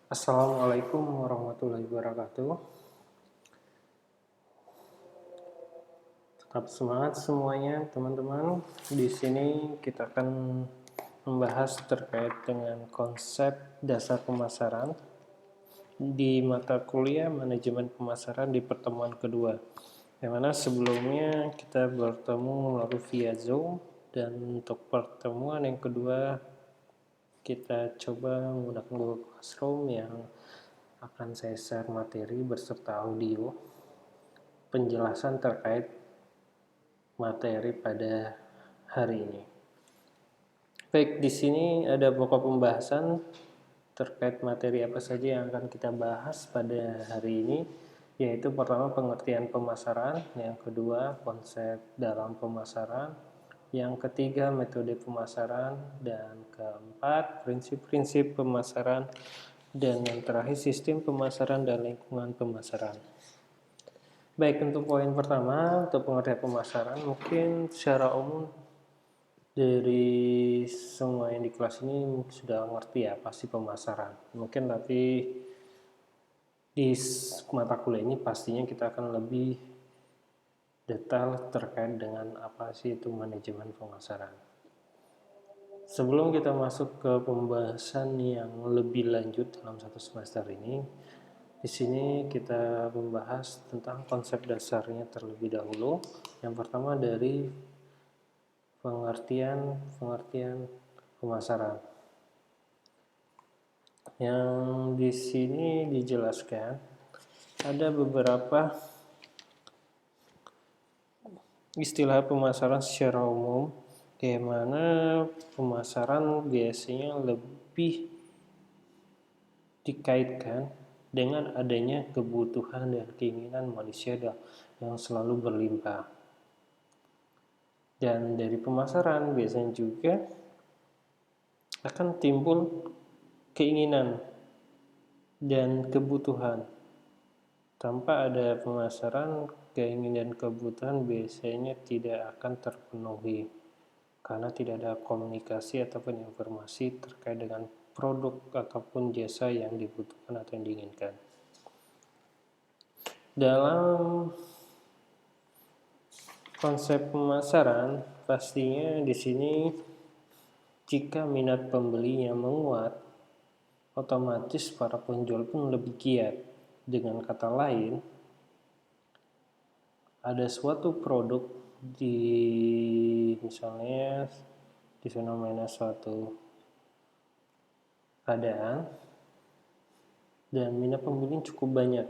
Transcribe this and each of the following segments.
Assalamualaikum warahmatullahi wabarakatuh. Tetap semangat semuanya, teman-teman. Di sini kita akan membahas terkait dengan konsep dasar pemasaran di mata kuliah manajemen pemasaran di pertemuan kedua. Yang mana sebelumnya kita bertemu melalui via Zoom, dan untuk pertemuan yang kedua kita coba menggunakan Google Classroom yang akan saya share materi beserta audio penjelasan terkait materi pada hari ini. Baik, di sini ada pokok pembahasan terkait materi apa saja yang akan kita bahas pada hari ini, yaitu pertama pengertian pemasaran, yang kedua konsep dalam pemasaran, yang ketiga metode pemasaran, dan keempat prinsip-prinsip pemasaran, dan yang terakhir sistem pemasaran dan lingkungan pemasaran. Baik, untuk poin pertama, untuk pengertian pemasaran, mungkin secara umum dari semua yang di kelas ini sudah ngerti ya pasti pemasaran. Mungkin tapi di mata kuliah ini pastinya kita akan lebih detail terkait dengan apa sih itu manajemen pemasaran. Sebelum kita masuk ke pembahasan yang lebih lanjut dalam satu semester ini, di sini kita membahas tentang konsep dasarnya terlebih dahulu. Yang pertama dari pengertian pemasaran. Yang di sini dijelaskan ada beberapa istilah pemasaran secara umum, di mana pemasaran biasanya lebih dikaitkan dengan adanya kebutuhan dan keinginan manusia yang selalu berlimpah. Dan dari pemasaran biasanya juga akan timbul keinginan dan kebutuhan. Tanpa ada pemasaran, keinginan dan kebutuhan biasanya tidak akan terpenuhi karena tidak ada komunikasi ataupun informasi terkait dengan produk ataupun jasa yang dibutuhkan atau yang diinginkan. Dalam konsep pemasaran, pastinya di sini jika minat pembelinya menguat, otomatis para penjual pun lebih giat. Dengan kata lain, ada suatu produk di misalnya di fenomena suatu keadaan dan minat pembeli cukup banyak.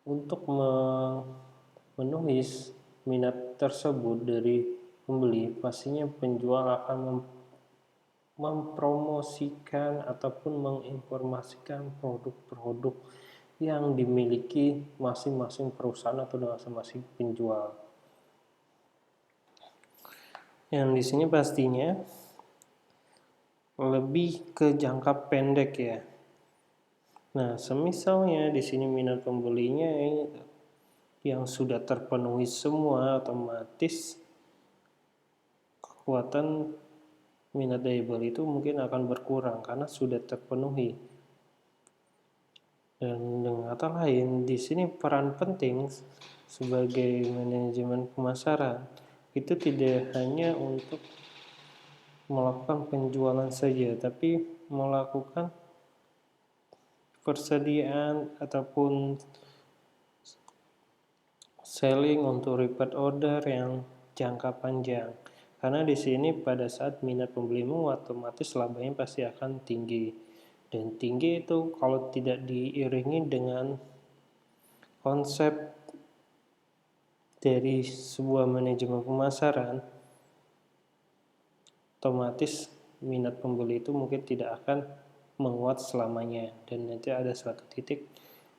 Untuk memenuhi minat tersebut dari pembeli, pastinya penjual akan mempromosikan ataupun menginformasikan produk-produk yang dimiliki masing-masing perusahaan atau masing-masing penjual. Yang di sini pastinya lebih ke jangka pendek ya. Nah, semisalnya di sini minat pembelinya yang sudah terpenuhi semua, otomatis kekuatan minat daya beli itu mungkin akan berkurang karena sudah terpenuhi. Dan dengan kata lain, di sini peran penting sebagai manajemen pemasaran itu tidak hanya untuk melakukan penjualan saja, tapi melakukan persediaan ataupun selling untuk repeat order yang jangka panjang. Karena di sini pada saat minat pembelimu otomatis labanya pasti akan tinggi. Dan tinggi itu kalau tidak diiringi dengan konsep dari sebuah manajemen pemasaran, otomatis minat pembeli itu mungkin tidak akan menguat selamanya, dan nanti ada suatu titik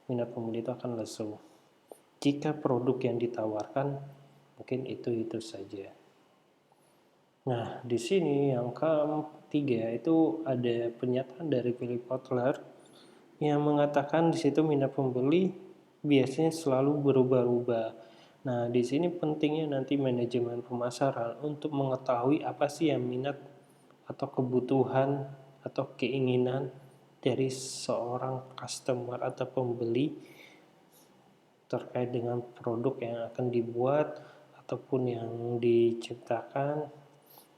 minat pembeli itu akan lesu jika produk yang ditawarkan mungkin itu saja. Nah, di sini yang ketiga itu ada pernyataan dari Philip Kotler yang mengatakan di situ minat pembeli biasanya selalu berubah-ubah. Nah, di sini pentingnya nanti manajemen pemasaran untuk mengetahui apa sih yang minat atau kebutuhan atau keinginan dari seorang customer atau pembeli terkait dengan produk yang akan dibuat ataupun yang diciptakan,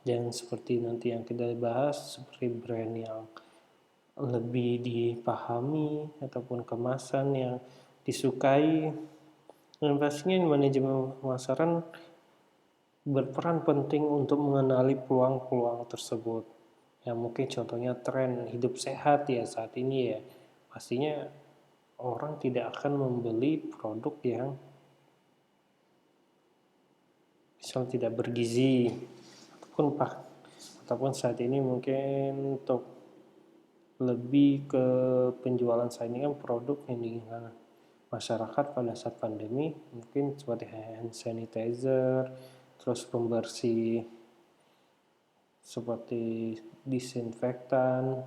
dan seperti nanti yang kita bahas seperti brand yang lebih dipahami ataupun kemasan yang disukai. Dan pastinya manajemen pemasaran berperan penting untuk mengenali peluang-peluang tersebut. Ya mungkin contohnya tren hidup sehat ya saat ini ya. Pastinya orang tidak akan membeli produk yang misal tidak bergizi ataupun saat ini mungkin untuk lebih ke penjualan saat ini kan produk yang diinginkan masyarakat pada saat pandemi mungkin seperti hand sanitizer, terus pembersih seperti disinfektan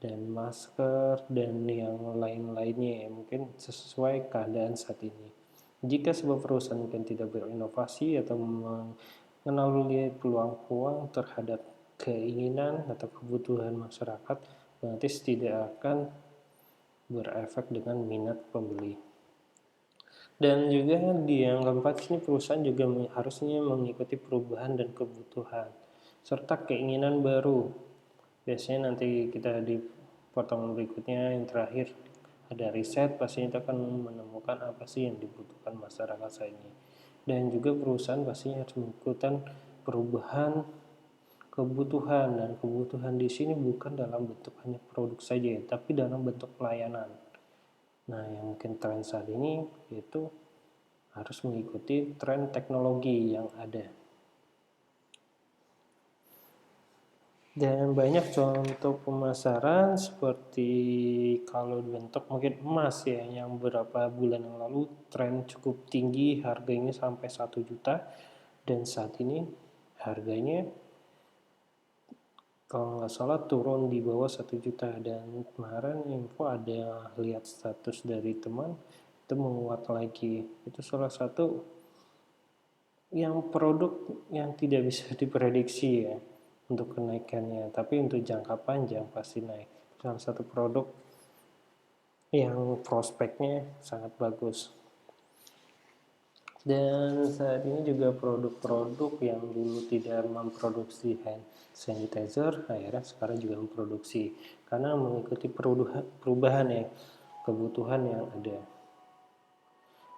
dan masker dan yang lain-lainnya ya, mungkin sesuai keadaan saat ini. Jika sebuah perusahaan mungkin tidak berinovasi atau mengenali peluang-peluang terhadap keinginan atau kebutuhan masyarakat, berarti tidak akan berefek dengan minat pembeli. Dan juga di yang keempat ini perusahaan juga harusnya mengikuti perubahan dan kebutuhan serta keinginan baru. Biasanya nanti kita di pertemuan berikutnya yang terakhir ada riset, pastinya kita akan menemukan apa sih yang dibutuhkan masyarakat saat ini. Dan juga perusahaan pastinya harus mengikuti perubahan kebutuhan, dan kebutuhan di sini bukan dalam bentuk hanya produk saja, tapi dalam bentuk pelayanan. Nah, yang mungkin tren saat ini yaitu harus mengikuti tren teknologi yang ada. Dan banyak contoh pemasaran seperti kalau bentuk mungkin emas ya, yang beberapa bulan yang lalu tren cukup tinggi, harganya sampai 1 juta, dan saat ini harganya kalau nggak salah turun di bawah 1 juta. Dan kemarin info ada lihat status dari teman itu menguat lagi. Itu salah satu yang produk yang tidak bisa diprediksi ya untuk kenaikannya, tapi untuk jangka panjang pasti naik. Salah satu produk yang prospeknya sangat bagus. Dan saat ini juga produk-produk yang dulu tidak memproduksi hand sanitizer akhirnya sekarang juga memproduksi karena mengikuti perubahan ya, kebutuhan yang ada.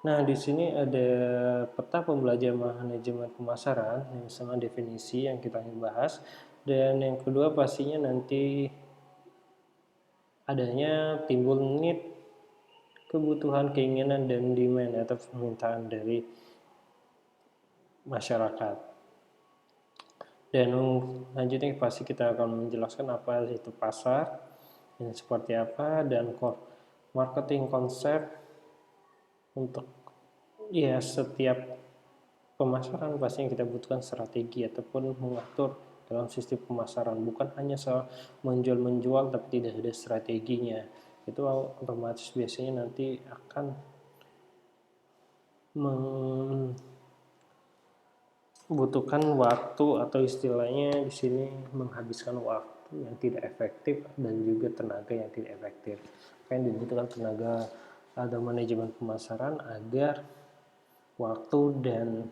Nah, di sini ada peta pembelajaran manajemen pemasaran yang sama definisi yang kita ingin bahas. Dan yang kedua pastinya nanti adanya timbul need, kebutuhan, keinginan, dan demand atau permintaan dari masyarakat. Dan selanjutnya pasti kita akan menjelaskan apa itu pasar, dan seperti apa, dan marketing konsep untuk ya setiap pemasaran pasti yang kita butuhkan strategi ataupun mengatur dalam sistem pemasaran, bukan hanya soal menjual tapi tidak ada strateginya. Itu otomatis biasanya nanti akan membutuhkan waktu atau istilahnya di sini menghabiskan waktu yang tidak efektif dan juga tenaga yang tidak efektif. Yang dibutuhkan tenaga atau manajemen pemasaran agar waktu dan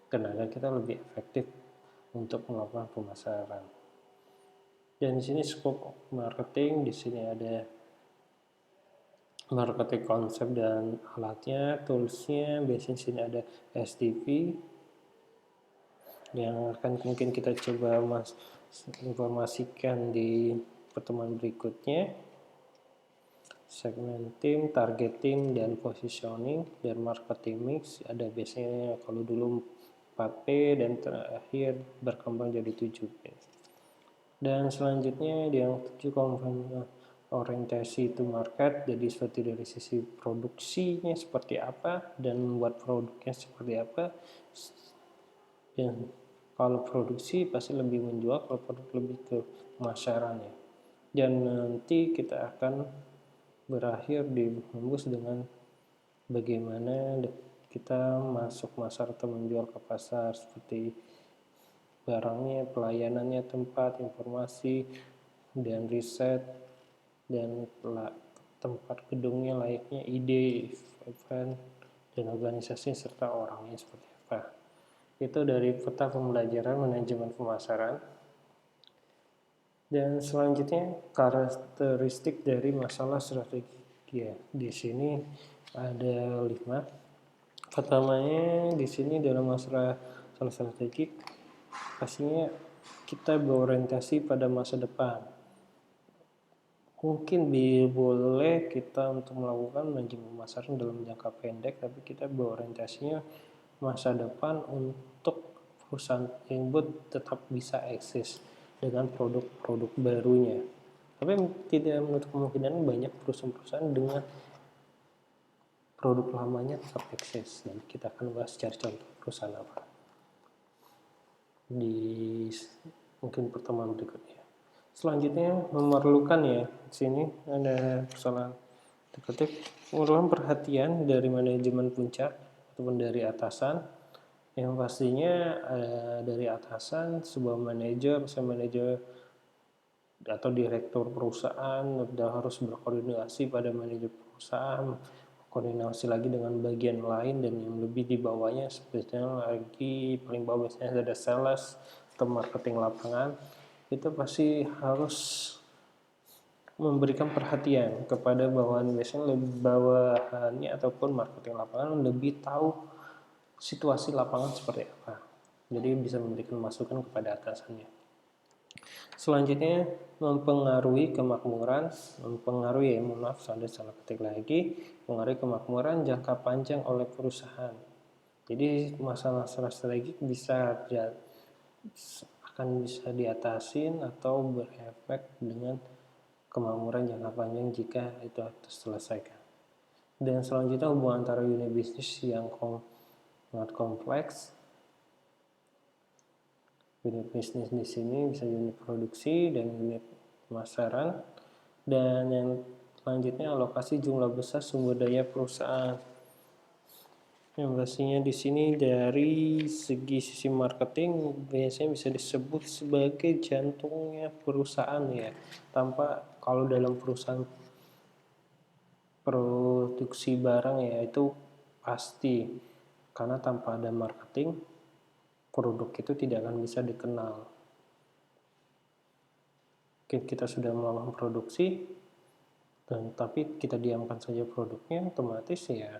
tenaga kita lebih efektif untuk melakukan pemasaran. Dan di sini scope marketing, di sini ada marketing konsep dan alatnya, toolsnya. Biasanya di sini ada STP yang akan mungkin kita coba informasikan di pertemuan berikutnya. Segmenting, targeting, dan positioning, dan marketing mix. Ada biasanya kalau dulu 4P dan terakhir berkembang jadi 7P. Dan selanjutnya yang 7 orientasi itu market, jadi seperti dari sisi produksinya seperti apa dan membuat produknya seperti apa. Dan kalau produksi pasti lebih menjual, kalau produk lebih ke pemasaran ya. Dan nanti kita akan berakhir di membus dengan bagaimana kita masuk pasar atau menjual ke pasar, seperti barangnya, pelayanannya, tempat, informasi, dan riset, dan tempat gedungnya layaknya ide, event, dan organisasi serta orangnya seperti apa. Itu dari peta pembelajaran manajemen pemasaran. Dan selanjutnya karakteristik dari masalah strategi. Ya, di sini ada 5. Pertamanya di sini dalam masalah strategik pastinya kita berorientasi pada masa depan. Mungkin boleh kita untuk melakukan manajemen pemasaran dalam jangka pendek, tapi kita berorientasinya masa depan untuk perusahaan tersebut tetap bisa eksis dengan produk-produk barunya. Tapi tidak menutup kemungkinan banyak perusahaan-perusahaan dengan produk lamanya tetap eksis. Dan kita akan bahas cari contoh perusahaan apa di mungkin pertemuan berikutnya. Selanjutnya memerlukan ya, di sini ada persoalan ketik memerlukan perhatian dari manajemen puncak ataupun dari atasan. Yang pastinya dari atasan sebuah manajer, misalnya manajer atau direktur perusahaan sudah harus berkoordinasi pada manajer perusahaan, koordinasi lagi dengan bagian lain dan yang lebih di bawahnya, sebetulnya lagi paling bawah biasanya ada sales atau marketing lapangan. Itu pasti harus memberikan perhatian kepada bawahannya ataupun marketing lapangan lebih tahu situasi lapangan seperti apa. Jadi bisa memberikan masukan kepada atasannya. Selanjutnya mempengaruhi kemakmuran, ada salah ketik lagi, mempengaruhi kemakmuran jangka panjang oleh perusahaan. Jadi masalah-masalah strategik akan bisa diatasin atau berefek dengan kemakmuran jangka panjang jika itu terselesaikan. Dan selanjutnya hubungan antara unit bisnis yang sangat kompleks. Unit bisnis di sini bisa unit produksi dan unit pemasaran. Dan yang selanjutnya alokasi jumlah besar sumber daya perusahaan. Yang pastinya di sini dari sisi marketing biasanya bisa disebut sebagai jantungnya perusahaan ya. Kalau dalam perusahaan produksi barang ya itu pasti, karena tanpa ada marketing produk itu tidak akan bisa dikenal. Kita sudah melakukan produksi tapi kita diamkan saja produknya, otomatis ya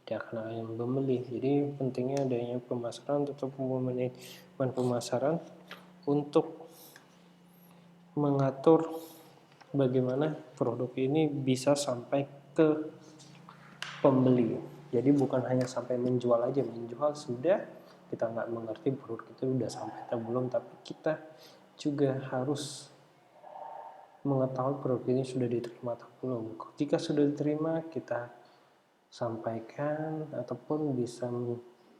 tidak akan ada yang membeli. Jadi pentingnya adanya pemasaran atau manajemen pemasaran untuk mengatur bagaimana produk ini bisa sampai ke pembeli. Jadi bukan hanya sampai menjual aja, menjual sudah kita nggak mengerti produk itu udah sampai atau belum, tapi kita juga harus mengetahui produk ini sudah diterima atau belum. Jika sudah diterima, kita sampaikan ataupun bisa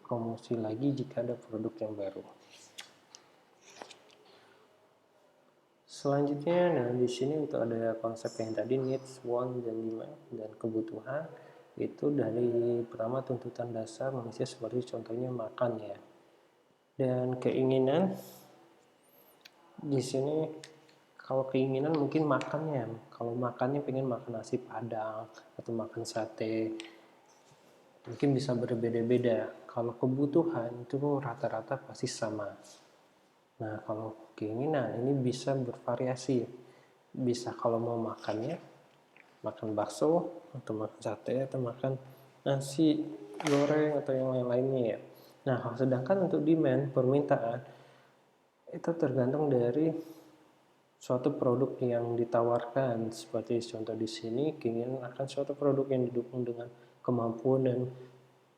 promosi lagi jika ada produk yang baru. Selanjutnya, nah di sini untuk ada konsep yang tadi needs, want, dan demand dan kebutuhan. Itu dari pertama tuntutan dasar manusia seperti contohnya makan ya. Dan keinginan di sini kalau keinginan mungkin makannya, kalau makannya pengen makan nasi padang atau makan sate, mungkin bisa berbeda-beda. Kalau kebutuhan itu rata-rata pasti sama. Nah kalau keinginan ini bisa bervariasi, bisa kalau mau makannya makan bakso atau makan sate atau makan nasi goreng atau yang lain-lainnya ya. Nah sedangkan untuk demand, permintaan itu tergantung dari suatu produk yang ditawarkan. Seperti contoh di sini, keinginan akan suatu produk yang didukung dengan kemampuan dan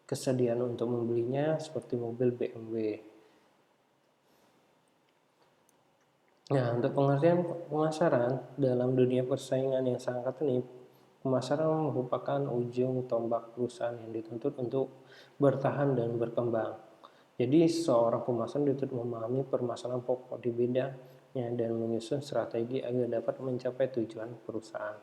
kesediaan untuk membelinya, seperti mobil BMW. Nah, untuk pengertian pemasaran dalam dunia persaingan yang sangat ini, pemasaran merupakan ujung tombak perusahaan yang dituntut untuk bertahan dan berkembang. Jadi, seorang pemasaran dituntut memahami permasalahan pokok di bidangnya dan menyusun strategi agar dapat mencapai tujuan perusahaan.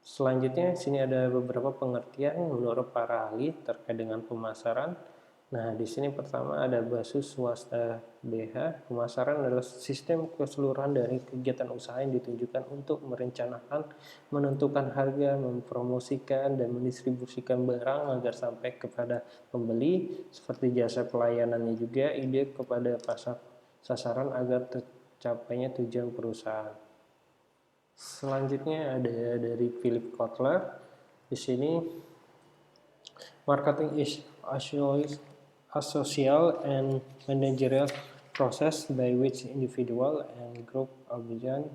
Selanjutnya, sini ada beberapa pengertian menurut para ahli terkait dengan pemasaran. Nah, di sini pertama ada basis swasta BH. Pemasaran adalah sistem keseluruhan dari kegiatan usaha yang ditunjukkan untuk merencanakan, menentukan harga, mempromosikan, dan mendistribusikan barang agar sampai kepada pembeli, seperti jasa pelayanannya juga, ide kepada pasar sasaran agar tercapainya tujuan perusahaan. Selanjutnya ada dari Philip Kotler. Di sini marketing is a social and managerial process by which individual and group understand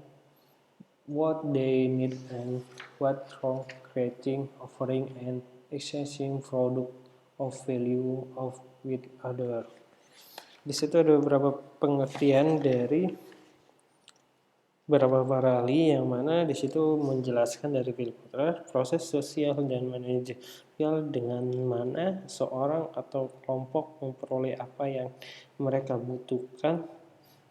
what they need and what from creating, offering, and exchanging product of value of with other. Di situ ada beberapa pengertian dari beberapa para ahli yang mana di situ menjelaskan dari Philip Kotler proses sosial dan manajerial dengan mana seorang atau kelompok memperoleh apa yang mereka butuhkan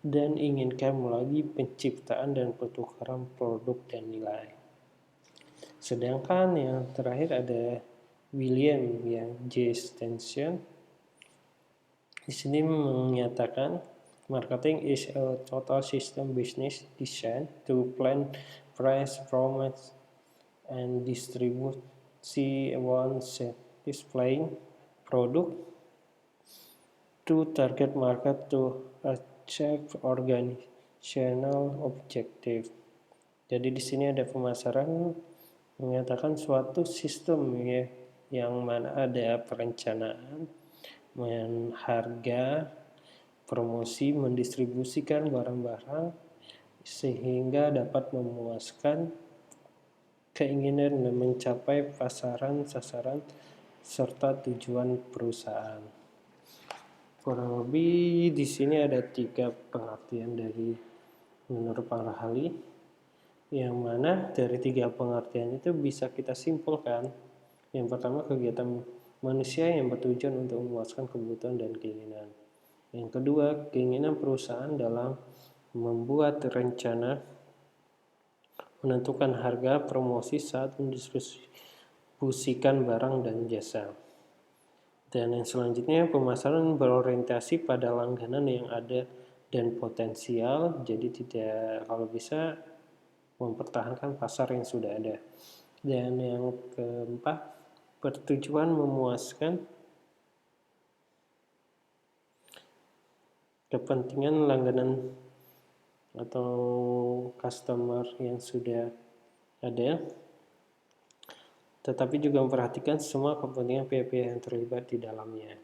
dan inginkan melalui penciptaan dan pertukaran produk dan nilai. Sedangkan yang terakhir ada William J. Stenson. Di sini menyatakan marketing is a total system business designed to plan, price, promote, and distribute one displaying product to target market to achieve organizational objective. Jadi di sini ada pemasaran menyatakan suatu sistem ya, yang mana ada perencanaan, harga, promosi, mendistribusikan barang-barang sehingga dapat memuaskan keinginan dan mencapai pasaran, sasaran, serta tujuan perusahaan. Kurang lebih di sini ada 3 pengertian dari menurut para ahli, yang mana dari 3 pengertian itu bisa kita simpulkan. Yang pertama, kegiatan manusia yang bertujuan untuk memuaskan kebutuhan dan keinginan. Yang kedua, keinginan perusahaan dalam membuat rencana, menentukan harga, promosi saat mendistribusikan barang dan jasa. Dan yang selanjutnya, pemasaran berorientasi pada langganan yang ada dan potensial, jadi tidak, kalau bisa mempertahankan pasar yang sudah ada. Dan yang keempat, bertujuan memuaskan kepentingan langganan atau customer yang sudah ada, tetapi juga memperhatikan semua kepentingan pihak-pihak yang terlibat di dalamnya,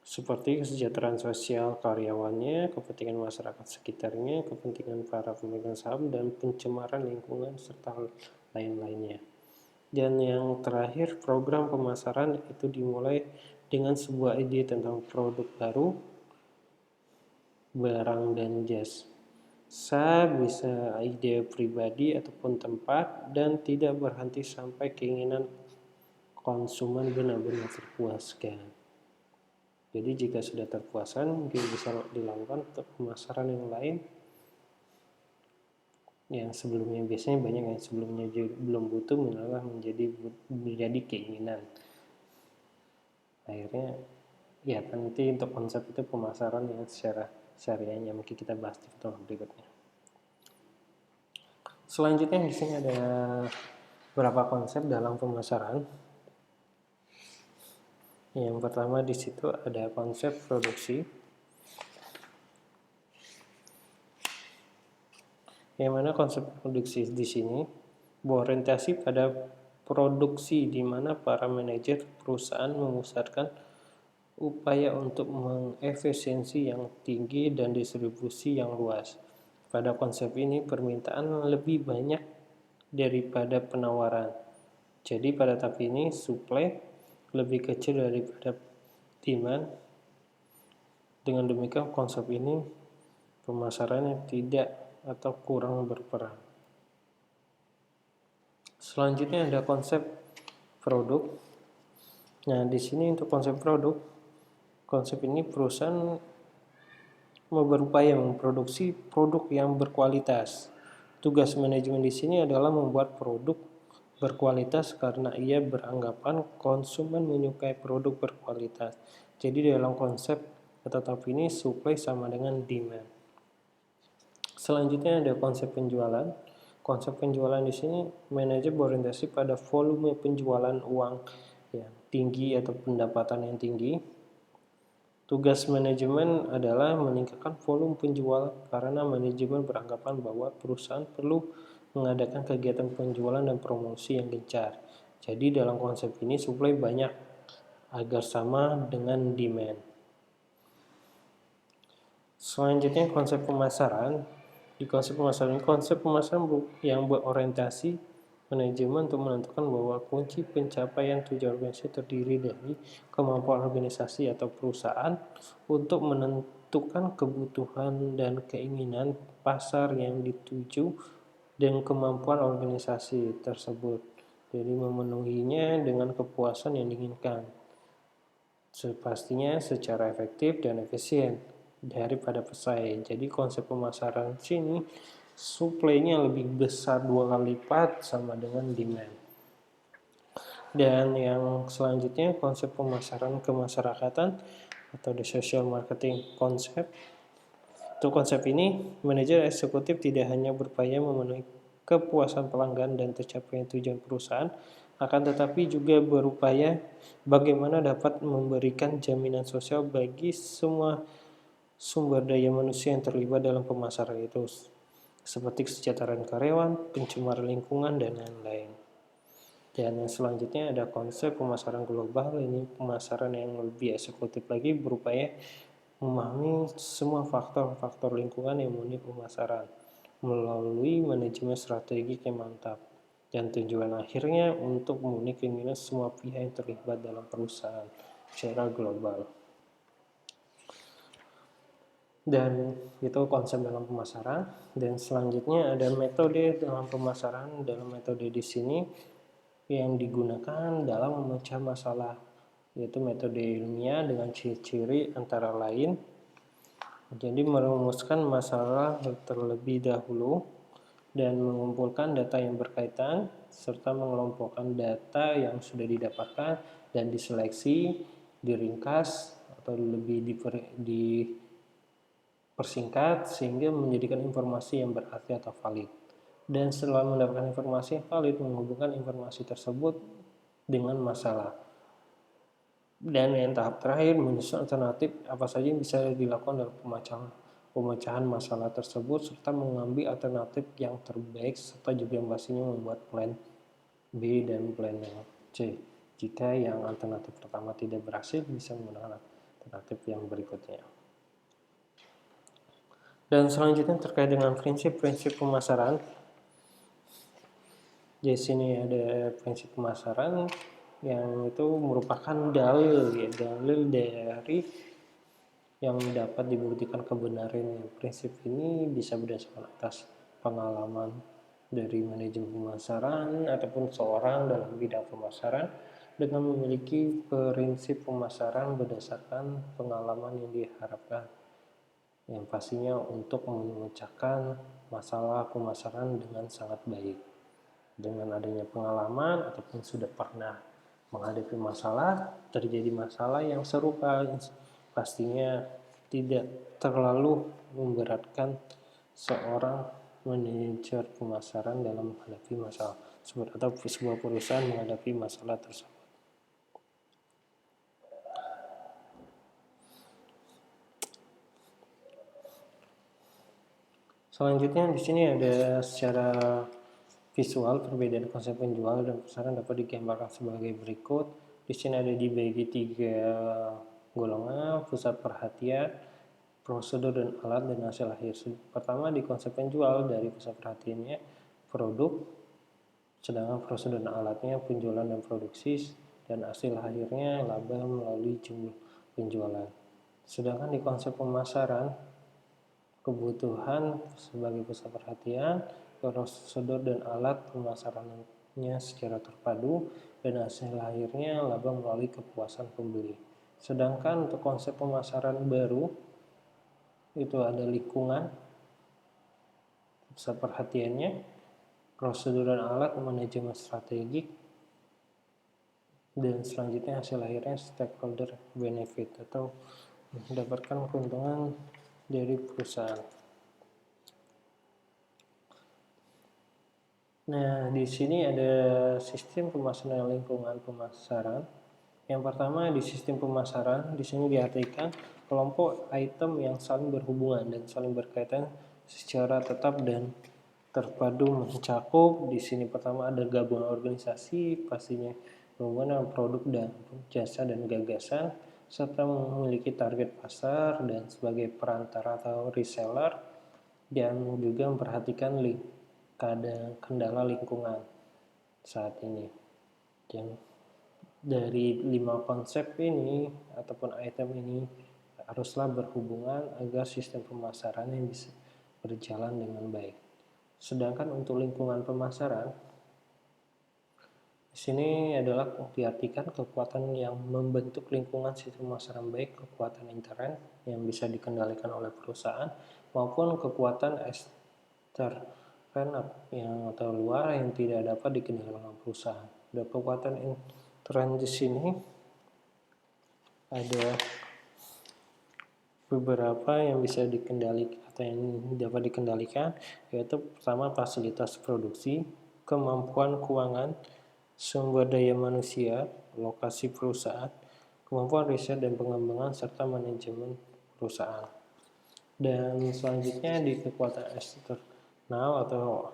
seperti kesejahteraan sosial karyawannya, kepentingan masyarakat sekitarnya, kepentingan para pemegang saham, dan pencemaran lingkungan, serta lain-lainnya. Dan yang terakhir, program pemasaran itu dimulai dengan sebuah ide tentang produk baru, barang dan jasa, bisa ide pribadi ataupun tempat, dan tidak berhenti sampai keinginan konsumen benar-benar terpuaskan. Jadi jika sudah terpuaskan, mungkin bisa dilakukan untuk pemasaran yang lain yang sebelumnya, biasanya banyak yang sebelumnya belum butuh malah menjadi keinginan. Akhirnya ya nanti untuk konsep itu pemasaran yang secara syariahnya mungkin kita bahas di video berikutnya. Selanjutnya di sini ada beberapa konsep dalam pemasaran. Yang pertama di situ ada konsep produksi, yang mana konsep produksi di sini berorientasi pada produksi, di mana para manajer perusahaan memusatkan upaya untuk mengefisiensi yang tinggi dan distribusi yang luas. Pada konsep ini permintaan lebih banyak daripada penawaran. Jadi pada tahap ini supply lebih kecil daripada demand. Dengan demikian konsep ini pemasarannya tidak atau kurang berperan. Selanjutnya ada konsep produk. Nah, di sini untuk konsep produk, konsep ini perusahaan berupaya memproduksi produk yang berkualitas. Tugas manajemen di sini adalah membuat produk berkualitas karena ia beranggapan konsumen menyukai produk berkualitas. Jadi dalam konsep tetap ini supply sama dengan demand. Selanjutnya ada konsep penjualan. Konsep penjualan di sini manajer berorientasi pada volume penjualan uang yang tinggi atau pendapatan yang tinggi. Tugas manajemen adalah meningkatkan volume penjualan karena manajemen beranggapan bahwa perusahaan perlu mengadakan kegiatan penjualan dan promosi yang gencar. Jadi dalam konsep ini supply banyak agar sama dengan demand. Selanjutnya konsep pemasaran. Di konsep pemasaran yang berorientasi manajemen untuk menentukan bahwa kunci pencapaian tujuan organisasi terdiri dari kemampuan organisasi atau perusahaan untuk menentukan kebutuhan dan keinginan pasar yang dituju dan kemampuan organisasi tersebut. Jadi memenuhinya dengan kepuasan yang diinginkan. Pastinya secara efektif dan efisien daripada pesaing. Jadi konsep pemasaran sini supply-nya lebih besar 2 kali lipat sama dengan demand. Dan yang selanjutnya konsep pemasaran kemasyarakatan atau the social marketing concept. Untuk konsep ini, manajer eksekutif tidak hanya berupaya memenuhi kepuasan pelanggan dan tercapainya tujuan perusahaan, akan tetapi juga berupaya bagaimana dapat memberikan jaminan sosial bagi semua sumber daya manusia yang terlibat dalam pemasaran itu, seperti kesejahteraan karyawan, pencemaran lingkungan, dan lain-lain. Dan yang selanjutnya ada konsep pemasaran global. Ini pemasaran yang lebih eksekutif lagi, berupaya memahami semua faktor-faktor lingkungan yang memenuhi pemasaran melalui manajemen strategik yang mantap. Dan tujuan akhirnya untuk memenuhi keinginan semua pihak yang terlibat dalam perusahaan secara global. Dan itu konsep dalam pemasaran. Dan selanjutnya ada metode dalam pemasaran. Dalam metode di sini yang digunakan dalam memecah masalah, yaitu metode ilmiah dengan ciri-ciri antara lain. Jadi merumuskan masalah terlebih dahulu dan mengumpulkan data yang berkaitan serta mengelompokkan data yang sudah didapatkan dan diseleksi, diringkas atau lebih dipersingkat sehingga menjadikan informasi yang berarti atau valid. Dan setelah mendapatkan informasi yang valid, menghubungkan informasi tersebut dengan masalah. Dan yang tahap terakhir, menyusun alternatif apa saja yang bisa dilakukan dalam pemecahan masalah tersebut, serta mengambil alternatif yang terbaik, serta juga yang pastinya membuat plan B dan plan C. Jika yang alternatif pertama tidak berhasil, bisa menggunakan alternatif yang berikutnya. Dan selanjutnya terkait dengan prinsip-prinsip pemasaran. Di sini ada prinsip pemasaran yang itu merupakan dalil dari yang dapat dibuktikan kebenarannya. Prinsip ini bisa berdasarkan atas pengalaman dari manajemen pemasaran ataupun seorang dalam bidang pemasaran dengan memiliki prinsip pemasaran berdasarkan pengalaman yang diharapkan, yang pastinya untuk memecahkan masalah pemasaran dengan sangat baik. Dengan adanya pengalaman ataupun sudah pernah menghadapi masalah, terjadi masalah yang serupa, pastinya tidak terlalu memberatkan seorang manajer pemasaran dalam menghadapi masalah atau sebuah perusahaan menghadapi masalah tersebut. Selanjutnya di sini ada secara visual perbedaan konsep penjual dan pemasaran dapat digambarkan sebagai berikut. Di sini ada dibagi 3 golongan: pusat perhatian, prosedur dan alat, dan hasil akhir. Pertama di konsep penjual, dari pusat perhatiannya produk, sedangkan prosedur dan alatnya penjualan dan produksi, dan hasil akhirnya laba melalui jumlah penjualan. Sedangkan di konsep pemasaran, kebutuhan sebagai pusat perhatian, prosedur dan alat pemasarannya secara terpadu, dan hasil akhirnya laba melalui kepuasan pembeli. Sedangkan untuk konsep pemasaran baru itu ada lingkungan pusat perhatiannya, prosedur dan alat, manajemen strategik, dan selanjutnya hasil akhirnya stakeholder benefit atau mendapatkan keuntungan dari perusahaan. Nah, di sini ada sistem pemasaran lingkungan pemasaran. Yang pertama di sistem pemasaran, di sini diartikan kelompok item yang saling berhubungan dan saling berkaitan secara tetap dan terpadu mencakup. Di sini pertama ada gabungan organisasi, pastinya berhubungan produk dan jasa dan gagasan, serta memiliki target pasar dan sebagai perantara atau reseller, dan juga memperhatikan kendala lingkungan saat ini. Dan dari 5 konsep ini ataupun item ini haruslah berhubungan agar sistem pemasaran yang bisa berjalan dengan baik. Sedangkan untuk lingkungan pemasaran, di sini adalah diartikan kekuatan yang membentuk lingkungan sistem pemasaran baik, kekuatan intern yang bisa dikendalikan oleh perusahaan maupun kekuatan ekstern yang atau luar yang tidak dapat dikendalikan oleh perusahaan. Dan kekuatan intern di sini ada beberapa yang bisa dikendalikan atau yang dapat dikendalikan, yaitu pertama fasilitas produksi, kemampuan keuangan, sumber daya manusia, lokasi perusahaan, kemampuan riset dan pengembangan, serta manajemen perusahaan. Dan selanjutnya di kekuatan eksternal atau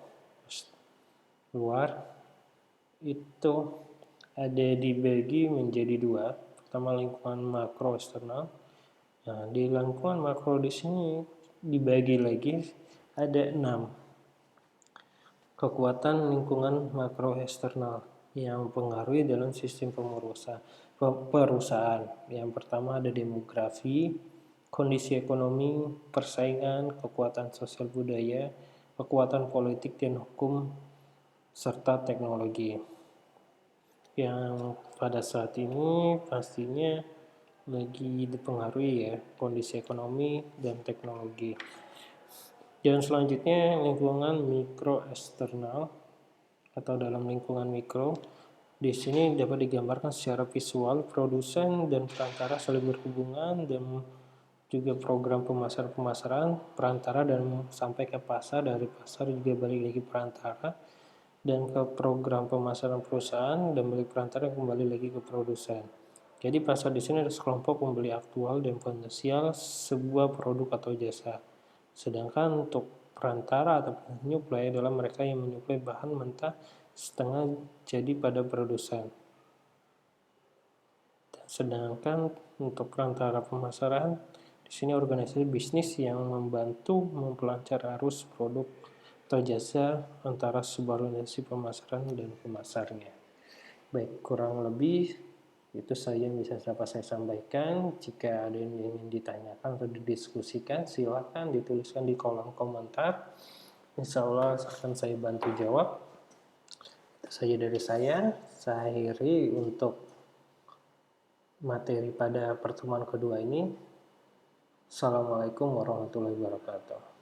luar itu ada dibagi menjadi dua. Pertama lingkungan makro eksternal. Nah, di lingkungan makro di sini dibagi lagi ada 6 kekuatan lingkungan makro eksternal yang mempengaruhi dalam sistem perusahaan. Yang pertama ada demografi, kondisi ekonomi, persaingan, kekuatan sosial budaya, kekuatan politik dan hukum, serta teknologi. Yang pada saat ini pastinya lagi dipengaruhi ya kondisi ekonomi dan teknologi. Dan selanjutnya lingkungan mikro eksternal atau dalam lingkungan mikro. Di sini dapat digambarkan secara visual produsen dan perantara saling berhubungan dan juga program pemasaran perantara dan sampai ke pasar, dari pasar juga balik lagi perantara dan ke program pemasaran perusahaan dan balik perantara kembali lagi ke produsen. Jadi pasar di sini ada sekelompok pembeli aktual dan potensial sebuah produk atau jasa. Sedangkan untuk perantara atau penyuplai adalah mereka yang menyuplai bahan mentah setengah jadi pada produsen. Sedangkan untuk perantara pemasaran, di sini organisasi bisnis yang membantu memperlancar arus produk atau jasa antara sebuah organisasi pemasaran dan pemasarnya. Baik, kurang lebih itu saja yang bisa dapat saya sampaikan. Jika ada yang ingin ditanyakan atau didiskusikan, silakan dituliskan di kolom komentar. Insya Allah akan saya bantu jawab. Itu saja dari saya. Saya akhiri untuk materi pada pertemuan kedua ini. Assalamualaikum warahmatullahi wabarakatuh.